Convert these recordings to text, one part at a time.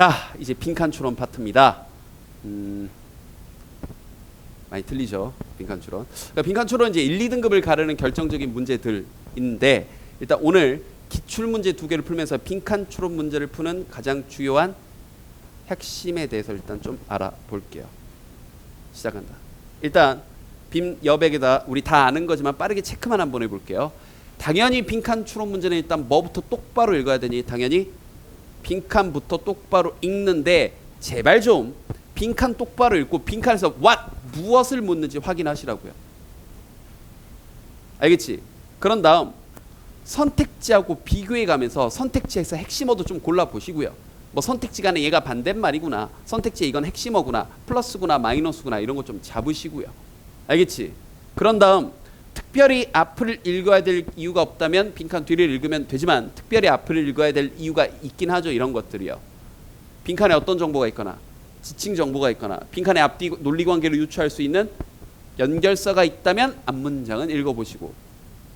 자, 이제 빈칸 추론 파트입니다. 많이 틀리죠? 빈칸 추론. 그러니까 빈칸 추론 이제 1, 2등급을 가르는 결정적인 문제들인데, 일단 오늘 기출 문제 2개를 풀면서 빈칸 추론 문제를 푸는 가장 주요한 핵심에 대해서 일단 좀 알아볼게요. 시작한다. 일단 빈 여백에다 우리 다 아는 거지만 빠르게 체크만 한번 해볼게요. 당연히 빈칸 추론 문제는 일단 뭐부터 똑바로 읽어야 되니? 당연히 빈칸부터 똑바로 읽는데, 제발 좀 빈칸 똑바로 읽고 빈칸에서 무엇을 묻는지 확인하시라고요. 알겠지? 그런 다음 선택지하고 비교해 가면서 선택지에서 핵심어도 좀 골라보시고요. 뭐 선택지 간에 얘가 반대말이구나, 선택지에 이건 핵심어구나, 플러스구나, 마이너스구나, 이런 거 좀 잡으시고요. 알겠지? 그런 다음 특별히 앞을 읽어야 될 이유가 없다면 빈칸 뒤를 읽으면 되지만, 특별히 앞을 읽어야 될 이유가 있긴 하죠. 이런 것들이요. 빈칸에 어떤 정보가 있거나 지칭 정보가 있거나 빈칸에 앞뒤 논리관계를 유추할 수 있는 연결서가 있다면 앞문장은 읽어보시고.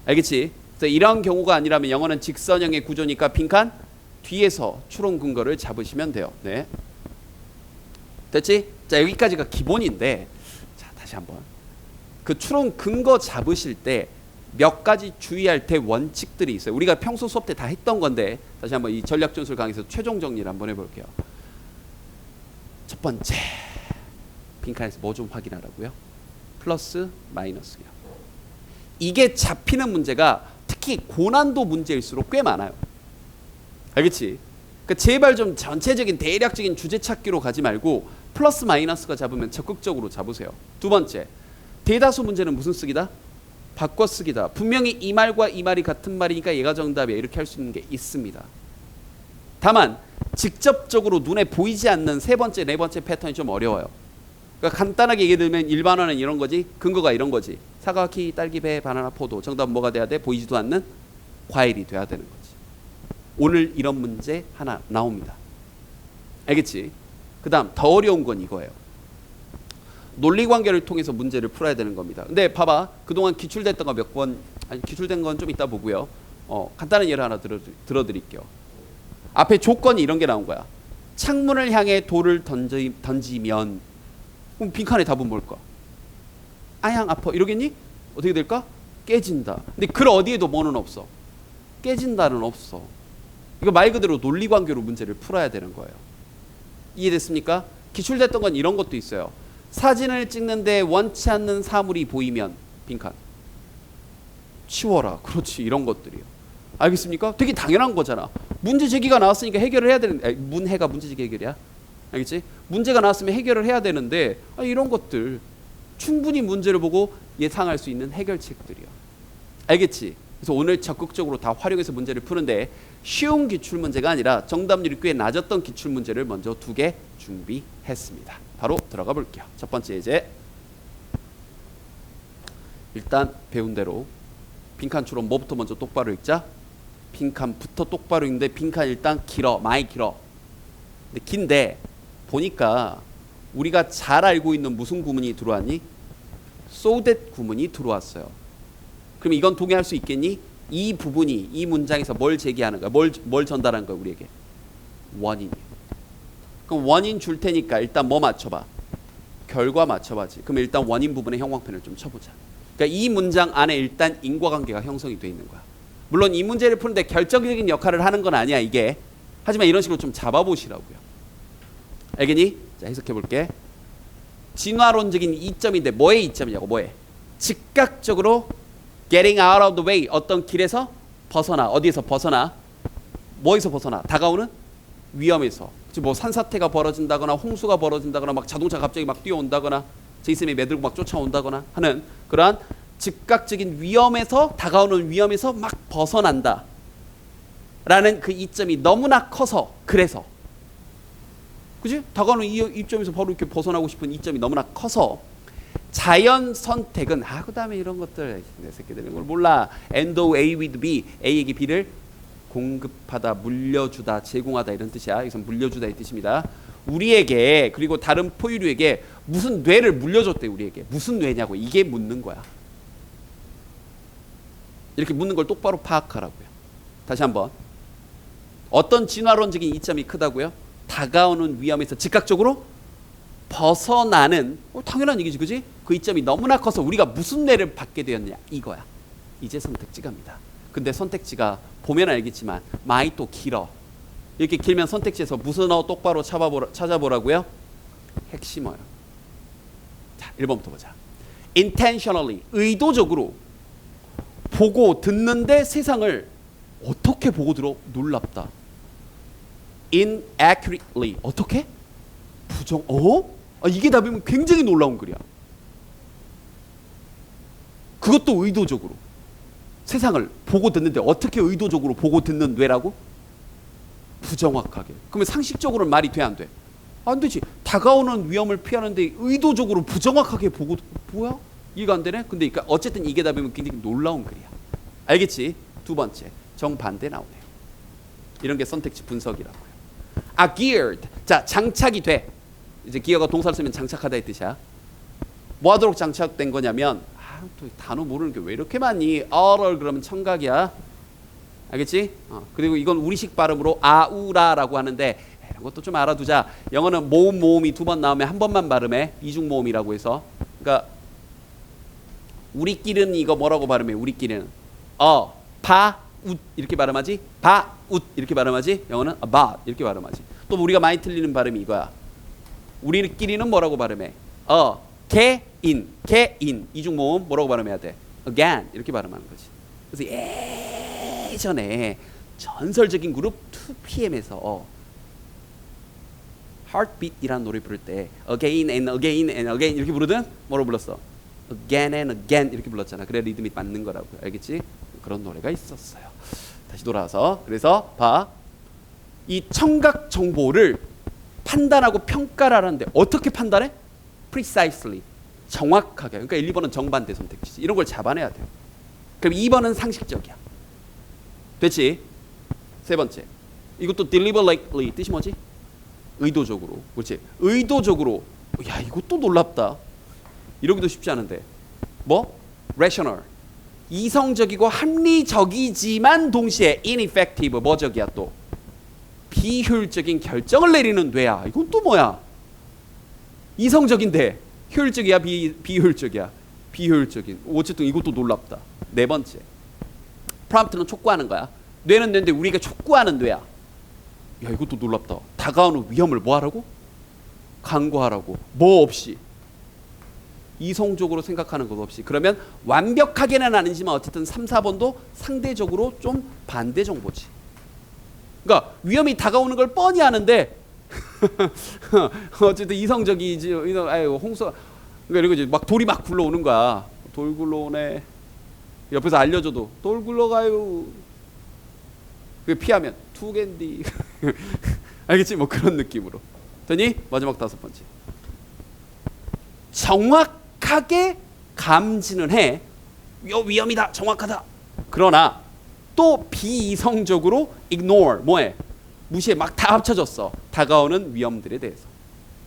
알겠지? 그래서 이런 경우가 아니라면 영어는 직선형의 구조니까 빈칸 뒤에서 추론 근거를 잡으시면 돼요. 네, 됐지? 자, 여기까지가 기본인데, 자, 다시 한번 그 추론 근거 잡으실 때 몇 가지 주의할 대 원칙들이 있어요. 우리가 평소 수업 때 다 했던 건데 다시 한번 이 전략 전술 강의에서 최종 정리를 한번 해볼게요. 첫 번째, 빈칸에서 뭐 좀 확인하라고요? 플러스 마이너스요. 이게 잡히는 문제가 특히 고난도 문제일수록 꽤 많아요. 알겠지? 그러니까 제발 좀 전체적인 대략적인 주제 찾기로 가지 말고 플러스 마이너스가 잡으면 적극적으로 잡으세요. 두 번째, 대다수 문제는 무슨 쓰기다? 바꿔쓰기다. 분명히 이 말과 이 말이 같은 말이니까 얘가 정답이야, 이렇게 할 수 있는 게 있습니다. 다만 직접적으로 눈에 보이지 않는 세 번째, 네 번째 패턴이 좀 어려워요. 그러니까 간단하게 얘기 들면 일반어는 이런 거지, 근거가 이런 거지. 사과, 키, 딸기, 배, 바나나, 포도. 정답은 뭐가 돼야 돼? 보이지도 않는 과일이 돼야 되는 거지. 오늘 이런 문제 하나 나옵니다. 알겠지? 그 다음 더 어려운 건 이거예요. 논리관계를 통해서 문제를 풀어야 되는 겁니다. 근데 봐봐, 그동안 기출됐던 거 몇 번, 아니 기출된 건 좀 이따 보고요. 간단한 예를 하나 들어드릴게요. 앞에 조건이 이런 게 나온 거야. 창문을 향해 돌을 던지면, 그럼 빈칸의 답은 뭘까? 아양 아파 이러겠니? 어떻게 될까? 깨진다. 근데 글 어디에도 뭐는 없어. 깨진다는 없어. 이거 말 그대로 논리관계로 문제를 풀어야 되는 거예요. 이해됐습니까? 기출됐던 건 이런 것도 있어요. 사진을 찍는데 원치 않는 사물이 보이면 빈칸 치워라. 그렇지, 이런 것들이요. 알겠습니까? 되게 당연한 거잖아. 문제 제기가 나왔으니까 해결을 해야 되는데, 문해가 문제 제기 해결이야. 알겠지? 문제가 나왔으면 해결을 해야 되는데, 이런 것들 충분히 문제를 보고 예상할 수 있는 해결책들이요. 알겠지? 그래서 오늘 적극적으로 다 활용해서 문제를 푸는데, 쉬운 기출 문제가 아니라 정답률이 꽤 낮았던 기출 문제를 먼저 2개 준비했습니다. 바로 들어가 볼게요. 첫 번째 예제. 일단 배운 대로 빈칸 추론 뭐부터 먼저 똑바로 읽자? 빈칸부터 똑바로 읽는데, 빈칸 일단 길어, 많이 길어. 근데 긴데 보니까 우리가 잘 알고 있는 무슨 구문이 들어왔니? so that 구문이 들어왔어요. 그럼 이건 동의할 수 있겠니? 이 부분이 이 문장에서 뭘 제기하는 거야? 뭘 전달하는 거야 우리에게? 원인이에요. 그럼 원인 줄 테니까 일단 뭐 맞춰봐? 결과 맞춰봐지. 그럼 일단 원인 부분의 형광펜을 좀 쳐보자. 그러니까 이 문장 안에 일단 인과관계가 형성이 돼 있는 거야. 물론 이 문제를 푸는데 결정적인 역할을 하는 건 아니야 이게. 하지만 이런 식으로 좀 잡아보시라고요. 알겠니? 자, 해석해볼게. 진화론적인 이점인데 뭐의 이점이냐고. 뭐에? 즉각적으로 getting out of the way, 어떤 길에서 벗어나. 어디에서 벗어나? 뭐에서 벗어나? 다가오는 위험에서. 뭐 산사태가 벌어진다거나 홍수가 벌어진다거나 막 자동차 갑자기 막 뛰어온다거나 제이슨이 매들고 막 쫓아온다거나 하는 그러한 즉각적인 위험에서, 다가오는 위험에서 막 벗어난다 라는 그 이점이 너무나 커서, 그래서 그치? 다가오는 이 이점에서 바로 이렇게 벗어나고 싶은 이점이 너무나 커서 자연 선택은, 그 다음에 이런 것들 내 새끼들 이걸 몰라. and A with B, A에게 B를 공급하다, 물려주다, 제공하다, 이런 뜻이야. 여기서 물려주다 이 뜻입니다. 우리에게, 그리고 다른 포유류에게 무슨 뇌를 물려줬대. 우리에게 무슨 뇌냐고. 이게 묻는 거야. 이렇게 묻는 걸 똑바로 파악하라고요. 다시 한번. 어떤 진화론적인 이점이 크다고요? 다가오는 위험에서 즉각적으로 벗어나는 당연한 얘기지, 그지? 그 이점이 너무나 커서 우리가 무슨 뇌를 받게 되었냐 이거야. 이제 선택지갑니다. 근데 선택지가 보면 알겠지만 많이 또 길어. 이렇게 길면 선택지에서 무슨 똑바로 찾아보라고요? 핵심어요. 자, 1번부터 보자. intentionally, 의도적으로 보고 듣는데 세상을 어떻게 보고 들어? 놀랍다. inaccurately, 어떻게? 이게 답이면 굉장히 놀라운 글이야. 그것도 의도적으로 세상을 보고 듣는데 어떻게 의도적으로 보고 듣는 뇌라고? 부정확하게. 그러면 상식적으로는 말이 돼, 안 돼? 안 되지. 다가오는 위험을 피하는데 의도적으로 부정확하게 보고, 뭐야? 이해가 안 되네? 근데 그러니까 어쨌든 이게 답이면 굉장히 놀라운 글이야. 알겠지? 두 번째, 정반대 나오네요. 이런 게 선택지 분석이라고요. geared. 자, 장착이 돼. 이제 기어가 동사를 쓰면 장착하다의 뜻이야. 뭐 하도록 장착된 거냐면, 또 단어 모르는 게 왜 이렇게 많니? 어를 그러면 청각이야. 알겠지? 그리고 이건 우리식 발음으로 아우라라고 하는데 이런 것도 좀 알아두자. 영어는 모음이 두 번 나오면 한 번만 발음해. 이중 모음이라고 해서. 그러니까 우리끼리는 이거 뭐라고 발음해? 우리끼리는 바웃 이렇게 발음하지? 바웃 이렇게 발음하지? 영어는 about 이렇게 발음하지. 또 우리가 많이 틀리는 발음이 이거야. 우리끼리는 뭐라고 발음해? 개인 이중 모음 뭐라고 발음해야 돼? again 이렇게 발음하는 거지. 그래서 예전에 전설적인 그룹 2PM에서 Heartbeat이라는 노래 부를 때 again and again and again 이렇게 부르든 뭐로 불렀어? again and again 이렇게 불렀잖아. 그래 리듬이 맞는 거라고. 알겠지? 그런 노래가 있었어요. 다시 돌아와서 그래서 봐. 이 청각 정보를 판단하고 평가를 하는데 어떻게 판단해? precisely. 정확하게. 그러니까 1, 2번은 정반대 선택지지. 이런 걸 잡아내야 돼요. 그럼 2번은 상식적이야. 됐지? 세 번째. 이것도 deliberately 뜻이 뭐지? 의도적으로. 그렇지? 의도적으로. 야, 이것도 놀랍다. 이러기도 쉽지 않은데. 뭐? rational. 이성적이고 합리적이지만 동시에 ineffective. 뭐적이야 또? 비효율적인 결정을 내리는 뇌야. 이건 또 뭐야? 이성적인데 효율적이야 비효율적이야? 비효율적인. 어쨌든 이것도 놀랍다. 네 번째. 프롬프트는 촉구하는 거야. 뇌는 뇌인데 우리가 촉구하는 뇌야. 야, 이것도 놀랍다. 다가오는 위험을 뭐 하라고? 강구하라고. 뭐 없이. 이성적으로 생각하는 것 없이. 그러면 완벽하게는 아니지만 어쨌든 3, 4번도 상대적으로 좀 반대 정보지. 그러니까 위험이 다가오는 걸 뻔히 아는데 어쨌든 이성적이지. 아유, 홍수. 그러니까 이거지. 막 돌이 막 굴러오는 거야. 돌 굴러오네. 옆에서 알려줘도 돌 굴러가요. 그 피하면 투겐디. 알겠지? 뭐 그런 느낌으로. 되니? 마지막 다섯 번째. 정확하게 감지는 해. 위험이다. 정확하다. 그러나 또 비이성적으로 ignore. 뭐해? 무시해. 막 다 합쳐졌어. 다가오는 위험들에 대해서.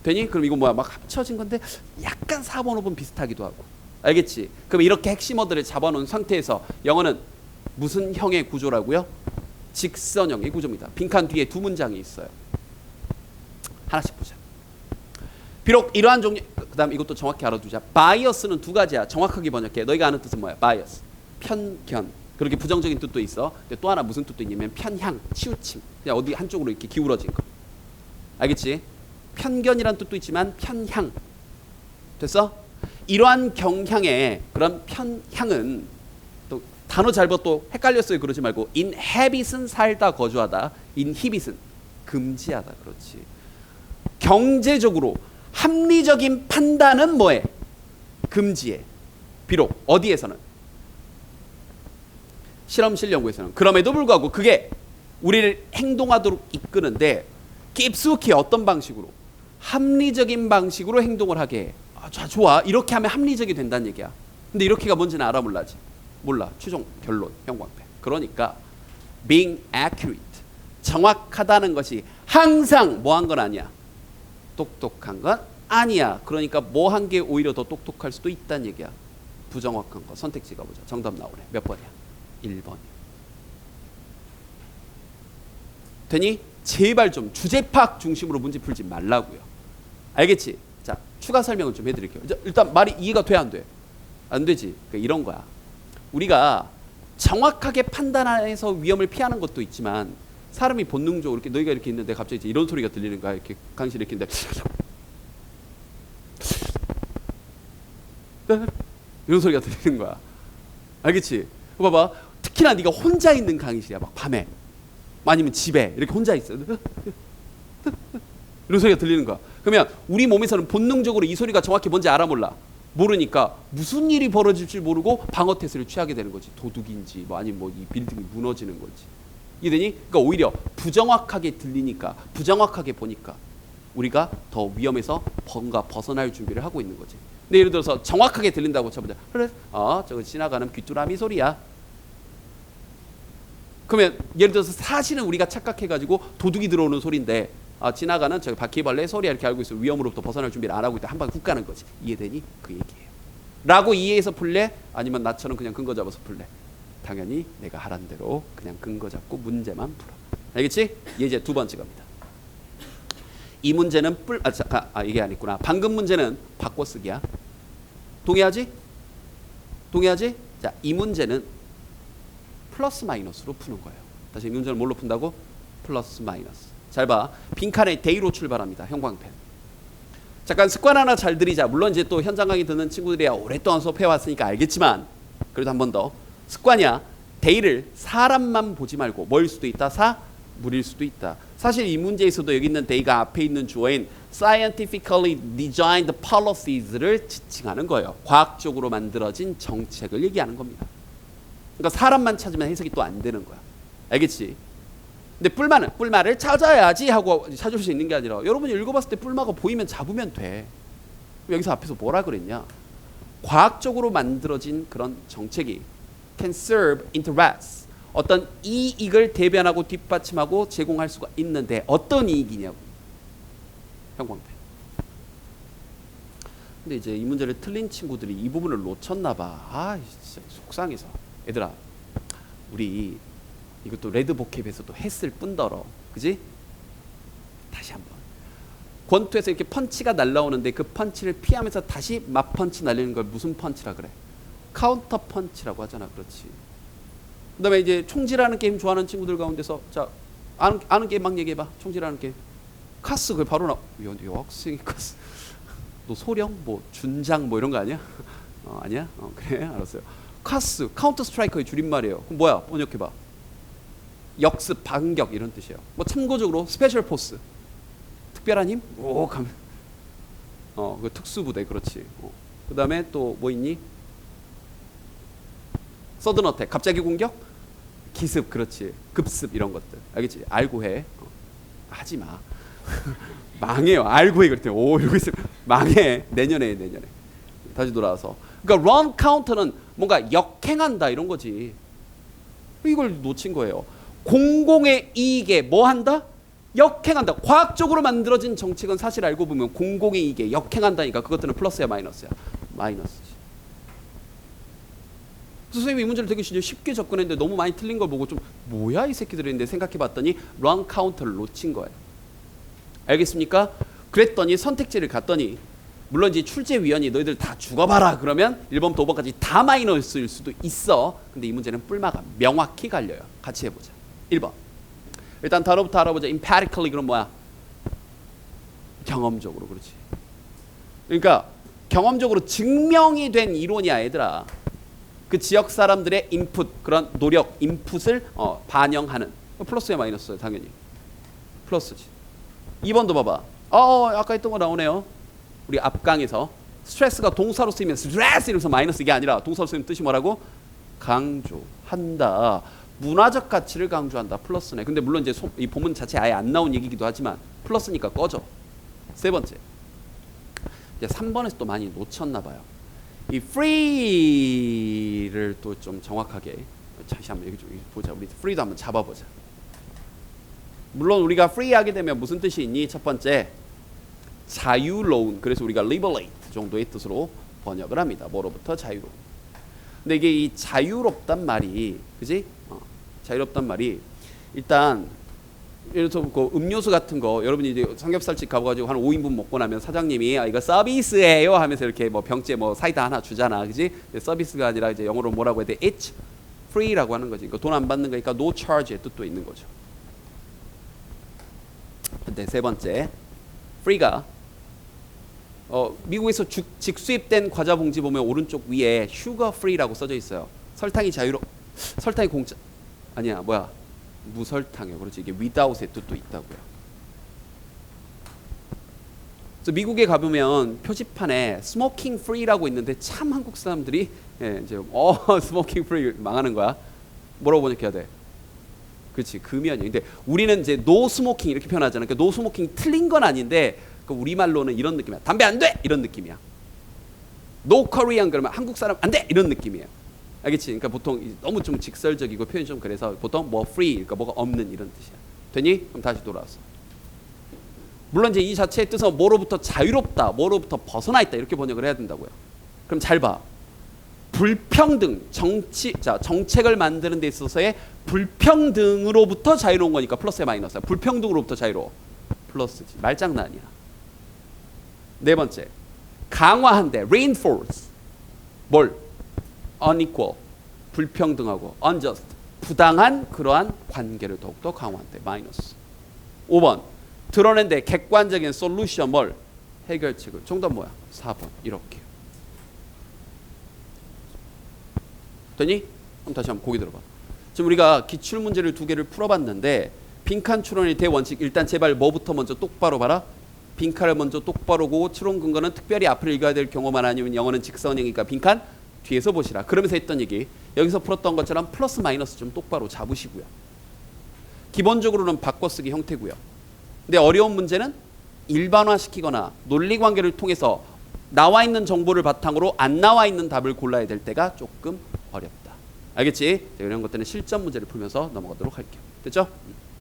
되니? 그럼 이거 뭐야? 막 합쳐진 건데 약간 4번, 5번 비슷하기도 하고. 알겠지? 그럼 이렇게 핵심어들을 잡아놓은 상태에서 영어는 무슨 형의 구조라고요? 직선형의 구조입니다. 빈칸 뒤에 두 문장이 있어요. 하나씩 보자. 비록 이러한 종류, 그 다음 이것도 정확히 알아두자. 바이어스는 두 가지야. 정확하게 번역해. 너희가 아는 뜻은 뭐야? 바이어스. 편견. 그렇게 부정적인 뜻도 있어. 근데 또 하나 무슨 뜻도 있냐면 편향, 치우침. 그냥 어디 한쪽으로 이렇게 기울어진 거. 알겠지? 편견이란 뜻도 있지만 편향. 됐어? 이러한 경향의 그런 편향은 또 단어 잘 봐. 또 헷갈렸어요. 그러지 말고 inhabit은 살다 거주하다. inhibit은 금지하다. 그렇지. 경제적으로 합리적인 판단은 뭐해? 금지해. 비록 어디에서는? 실험실 연구에서는. 그럼에도 불구하고 그게 우리를 행동하도록 이끄는데 깊숙이 어떤 방식으로? 합리적인 방식으로 행동을 하게 해. 좋아. 이렇게 하면 합리적이 된다는 얘기야. 근데 이렇게가 뭔지는 알아 몰라지? 몰라. 최종 결론 형광펜. 그러니까 being accurate, 정확하다는 것이 항상 뭐 한 건 아니야. 똑똑한 건 아니야. 그러니까 뭐 한 게 오히려 더 똑똑할 수도 있다는 얘기야. 부정확한 거. 선택지 가보자. 정답 나오네. 몇 번이야? 1번이야. 되니? 제발 좀 주제 파악 중심으로 문제 풀지 말라고요. 알겠지? 자, 추가 설명을 좀 해드릴게요. 일단 말이 이해가 돼, 안 돼? 안 되지. 그러니까 이런 거야. 우리가 정확하게 판단해서 위험을 피하는 것도 있지만 사람이 본능적으로 이렇게 너희가 이렇게 있는데 갑자기 이제 이런 소리가 들리는 거야. 이렇게 강실 이렇게 있는데 이런 소리가 들리는 거야. 알겠지? 봐봐. 특히나 네가 혼자 있는 강의실이야. 막 밤에 아니면 집에 이렇게 혼자 있어. 이런 소리가 들리는 거야. 그러면 우리 몸에서는 본능적으로 이 소리가 정확히 뭔지 알아 몰라. 모르니까 무슨 일이 벌어질지 모르고 방어 태세를 취하게 되는 거지. 도둑인지 뭐 아니면 뭐 이 빌딩이 무너지는 거지. 이해되니? 그러니까 오히려 부정확하게 들리니까 부정확하게 보니까 우리가 더 위험에서 뭔가 벗어날 준비를 하고 있는 거지. 근데 예를 들어서 정확하게 들린다고 쳐보자. 그래, 저거 지나가는 귀뚜라미 소리야. 그러면 예를 들어서 사실은 우리가 착각해가지고 도둑이 들어오는 소리인데 지나가는 저기 바퀴벌레 소리야 이렇게 알고 있어. 위험으로부터 벗어날 준비를 안 하고 있다. 한 방에 훅 가는 거지. 이해되니? 그 얘기예요. 라고 이해해서 풀래? 아니면 나처럼 그냥 근거 잡아서 풀래? 당연히 내가 하란 대로 그냥 근거 잡고 문제만 풀어. 알겠지? 이제 두 번째 겁니다. 이 문제는 이게 아니구나. 방금 문제는 바꿔쓰기야. 동의하지? 동의하지? 자, 이 문제는 플러스 마이너스로 푸는 거예요. 다시 이 문제는 뭘로 푼다고? 플러스 마이너스. 잘 봐. 빈칸에 데이로 출발합니다. 형광펜. 잠깐 습관 하나 잘 들이자. 물론 이제 또 현장 강의 듣는 친구들이야 오랫동안 수업해 왔으니까 알겠지만 그래도 한 번 더. 습관이야. 데이를 사람만 보지 말고 뭐일 수도 있다. 물일 수도 있다. 사실 이 문제에서도 여기 있는 데이가 앞에 있는 주어인 scientifically designed polices를 지칭하는 거예요. 과학적으로 만들어진 정책을 얘기하는 겁니다. 그러니까 사람만 찾으면 해석이 또 안 되는 거야. 알겠지? 근데 뿔마를 찾아야지 하고 찾을 수 있는 게 아니라 여러분이 읽어봤을 때 뿔마가 보이면 잡으면 돼. 여기서 앞에서 뭐라 그랬냐? 과학적으로 만들어진 그런 정책이 can serve interests, 어떤 이익을 대변하고 뒷받침하고 제공할 수가 있는데 어떤 이익이냐고. 형광펜. 근데 이제 이 문제를 틀린 친구들이 이 부분을 놓쳤나 봐. 진짜 속상해서. 얘들아, 우리 이것도 레드보캡에서도 했을 뿐더러, 그지? 다시 한번. 권투에서 이렇게 펀치가 날라오는데 그 펀치를 피하면서 다시 맞펀치 날리는 걸 무슨 펀치라 그래? 카운터 펀치라고 하잖아. 그렇지. 그다음에 이제 총질하는 게임 좋아하는 친구들 가운데서 자 아는 게임 막 얘기해봐. 총질하는 게임. 카스 그 바로 여학생이 카스. 너 소령 뭐 준장 뭐 이런 거 아니야? 아니야? 그래 알았어요. 카스 카운터 스트라이커의 줄임말이에요. 그럼 뭐야? 번역해봐. 역습, 반격 이런 뜻이에요. 뭐 참고적으로 스페셜 포스, 특별한 힘, 가면 그 특수부대 그렇지. 그다음에 또 뭐 있니? 서든 어택, 갑자기 공격, 기습 그렇지. 급습 이런 것들 알겠지? 알고 해. 하지 마. 망해요. 알고 해 그랬더니 이러고 있으면 망해. 내년에 다시 돌아와서. 그러니까 run counter는 뭔가 역행한다 이런 거지. 이걸 놓친 거예요. 공공의 이익에 뭐 한다? 역행한다. 과학적으로 만들어진 정책은 사실 알고 보면 공공의 이익에 역행한다니까 그것들은 플러스야 마이너스야? 마이너스지. 선생님이 이 문제를 되게 쉽게 접근했는데 너무 많이 틀린 걸 보고 좀 뭐야 이 새끼들이 했는데 생각해봤더니 run counter를 놓친 거예요. 알겠습니까? 그랬더니 선택지를 갔더니 물론 이제 출제위원이 너희들 다 죽어봐라 그러면 1번부터 5번까지 다 마이너스일 수도 있어. 근데 이 문제는 뿔마가 명확히 갈려요. 같이 해보자. 1번. 일단 단어부터 알아보자. empirically 그럼 뭐야? 경험적으로. 그렇지. 그러니까 경험적으로 증명이 된 이론이야 얘들아. 그 지역 사람들의 인풋, 그런 노력, 인풋을 반영하는. 플러스야 마이너스야 당연히. 플러스지. 2번도 봐봐. 아까 했던 거 나오네요. 우리 앞강에서 스트레스가 동사로 쓰이면 스트레스 이러면서 마이너스 이게 아니라 동사로 쓰이면 뜻이 뭐라고? 강조한다. 문화적 가치를 강조한다. 플러스네. 근데 물론 이제 이 본문 자체 아예 안 나온 얘기기도 하지만 플러스니까 꺼져. 세 번째. 이제 3번에서 또 많이 놓쳤나 봐요. 이 free를 또 좀 정확하게 다시 한번 여기 좀 보자. 우리 free도 한번 잡아보자. 물론 우리가 free 하게 되면 무슨 뜻이 있니? 첫 번째 자유로운. 그래서 우리가 liberate 정도의 뜻으로 번역을 합니다. 뭐로부터 자유로운. 근데 이게 이 자유롭단 말이, 그지? 자유롭단 말이 일단 예를 들어서 그 음료수 같은 거 여러분이 이제 삼겹살집 가가지고 한 5인분 먹고 나면 사장님이 아, 이거 서비스예요 하면서 이렇게 뭐 병째 뭐 사이다 하나 주잖아, 그지? 서비스가 아니라 이제 영어로 뭐라고 해야 돼? It's free라고 하는 거지. 돈 안 받는 거니까 no charge의 뜻도 있는 거죠. 근데 세 번째, free가 미국에서 직수입된 과자 봉지 보면 오른쪽 위에 sugar free라고 써져 있어요. 설탕이 설탕이 공짜 아니야, 뭐야? 무설탕이요. 그렇지. 이게 without의 뜻도 있다고요. 그래서 미국에 가보면 표지판에 smoking free라고 있는데 참 한국 사람들이 이제 smoking free 망하는 거야. 뭐라고 번역해야 돼? 그렇지, 금연이. 근데 우리는 이제 no smoking 이렇게 표현하잖아. 그러니까 no smoking 틀린 건 아닌데 그 우리말로는 이런 느낌이야. 담배 안 돼! 이런 느낌이야. no Korean 그러면 한국 사람 안 돼! 이런 느낌이에요. 알겠지? 그러니까 보통 너무 좀 직설적이고 표현이 좀 그래서 보통 뭐 free, 그러니까 뭐가 없는 이런 뜻이야. 되니? 그럼 다시 돌아왔어. 물론 이제 이 자체의 뜻은 뭐로부터 자유롭다, 뭐로부터 벗어나 있다 이렇게 번역을 해야 된다고요. 그럼 잘 봐. 불평등, 정책을 만드는 데 있어서의 불평등으로부터 자유로운 거니까 플러스에 마이너스야. 불평등으로부터 자유로워. 플러스지. 말장난 아니야. 네 번째, 강화한대. reinforce. 뭘? unequal. 불평등하고 unjust. 부당한 그러한 관계를 더욱더 강화한대. 마이너스. 5번, 드러낸대. 객관적인 솔루션. 뭘? 해결책을. 정답 뭐야? 4번. 이렇게. 되니? 그럼 다시 한번 보기 들어봐. 지금 우리가 기출문제를 2개를 풀어봤는데 빈칸 추론의 대원칙, 일단 제발 뭐부터 먼저 똑바로 봐라. 빈칸을 먼저 똑바로 보고 추론 근거는 특별히 앞을 읽어야 될 경우만 아니면 영어는 직선형이니까 빈칸 뒤에서 보시라. 그러면서 했던 얘기, 여기서 풀었던 것처럼 플러스 마이너스 좀 똑바로 잡으시고요. 기본적으로는 바꿔쓰기 형태고요. 근데 어려운 문제는 일반화시키거나 논리관계를 통해서 나와 있는 정보를 바탕으로 안 나와 있는 답을 골라야 될 때가 조금 어렵다. 알겠지? 이런 것들은 실전 문제를 풀면서 넘어가도록 할게요. 됐죠?